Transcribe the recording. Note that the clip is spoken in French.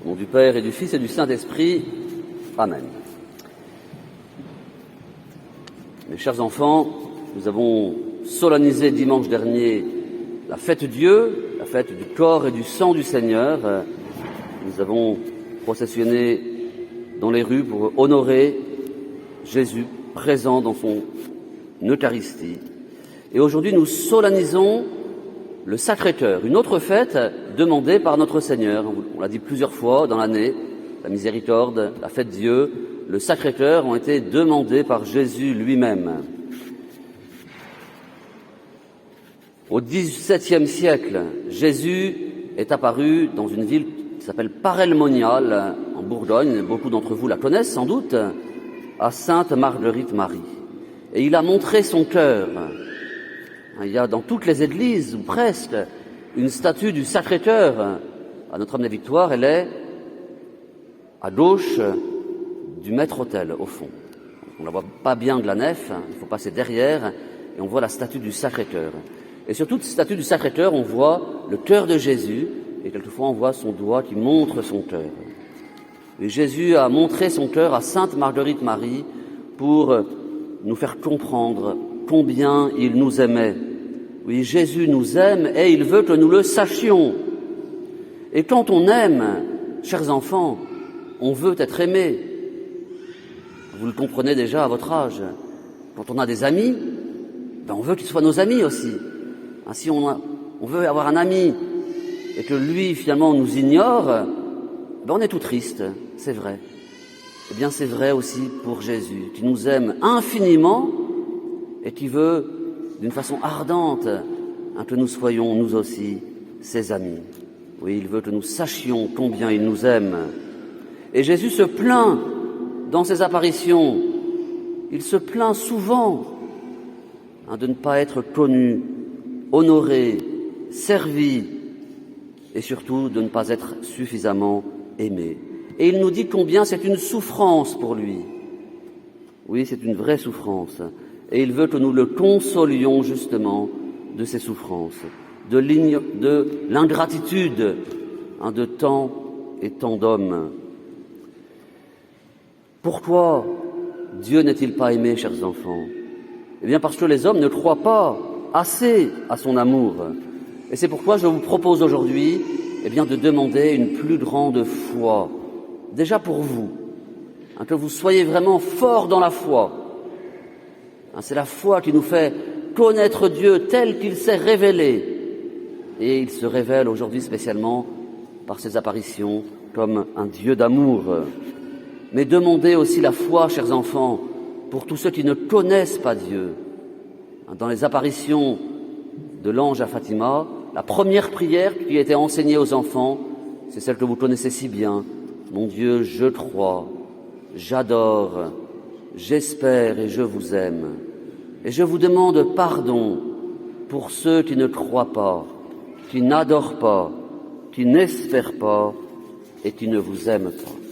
Au nom du Père et du Fils et du Saint-Esprit. Amen. Mes chers enfants, nous avons solennisé dimanche dernier la fête Dieu, la fête du corps et du sang du Seigneur. Nous avons processionné dans les rues pour honorer Jésus présent dans son Eucharistie. Et aujourd'hui, nous solennisons le Sacré-Cœur, une autre fête demandée par notre Seigneur. On l'a dit plusieurs fois dans l'année, la Miséricorde, la fête Dieu, le Sacré-Cœur ont été demandés par Jésus lui-même. Au XVIIe siècle, Jésus est apparu dans une ville qui s'appelle Paray-le-Monial, en Bourgogne, beaucoup d'entre vous la connaissent sans doute, à Sainte-Marguerite-Marie. Et il a montré son cœur. Il y a dans toutes les églises, ou presque, une statue du Sacré-Cœur. À Notre-Dame-des-Victoires, elle est à gauche du maître-autel, au fond. On ne la voit pas bien de la nef, il faut passer derrière, et on voit la statue du Sacré-Cœur. Et sur toute statue du Sacré-Cœur, on voit le cœur de Jésus, et quelquefois on voit son doigt qui montre son cœur. Et Jésus a montré son cœur à Sainte-Marguerite-Marie pour nous faire comprendre combien il nous aimait. Oui, Jésus nous aime et il veut que nous le sachions. Et quand on aime, chers enfants, on veut être aimé. Vous le comprenez déjà à votre âge. Quand on a des amis, on veut qu'ils soient nos amis aussi. Si on veut avoir un ami et que lui, finalement, nous ignore, on est tout triste, c'est vrai. Eh bien, c'est vrai aussi pour Jésus, qui nous aime infiniment et qui veut, d'une façon ardente, que nous soyons, nous aussi, ses amis. Oui, il veut que nous sachions combien il nous aime. Et Jésus se plaint dans ses apparitions. Il se plaint souvent de ne pas être connu, honoré, servi, et surtout de ne pas être suffisamment aimé. Et il nous dit combien c'est une souffrance pour lui. Oui, c'est une vraie souffrance. Et il veut que nous le consolions justement de ses souffrances, de l'ingratitude de tant et tant d'hommes. Pourquoi Dieu n'est-il pas aimé, chers enfants? Eh bien parce que les hommes ne croient pas assez à son amour. Et c'est pourquoi je vous propose aujourd'hui de demander une plus grande foi, déjà pour vous, que vous soyez vraiment forts dans la foi. C'est la foi qui nous fait connaître Dieu tel qu'il s'est révélé. Et il se révèle aujourd'hui spécialement par ses apparitions comme un Dieu d'amour. Mais demandez aussi la foi, chers enfants, pour tous ceux qui ne connaissent pas Dieu. Dans les apparitions de l'ange à Fatima, la première prière qui a été enseignée aux enfants, c'est celle que vous connaissez si bien. Mon Dieu, je crois, j'adore, j'espère et je vous aime. Et je vous demande pardon pour ceux qui ne croient pas, qui n'adorent pas, qui n'espèrent pas et qui ne vous aiment pas.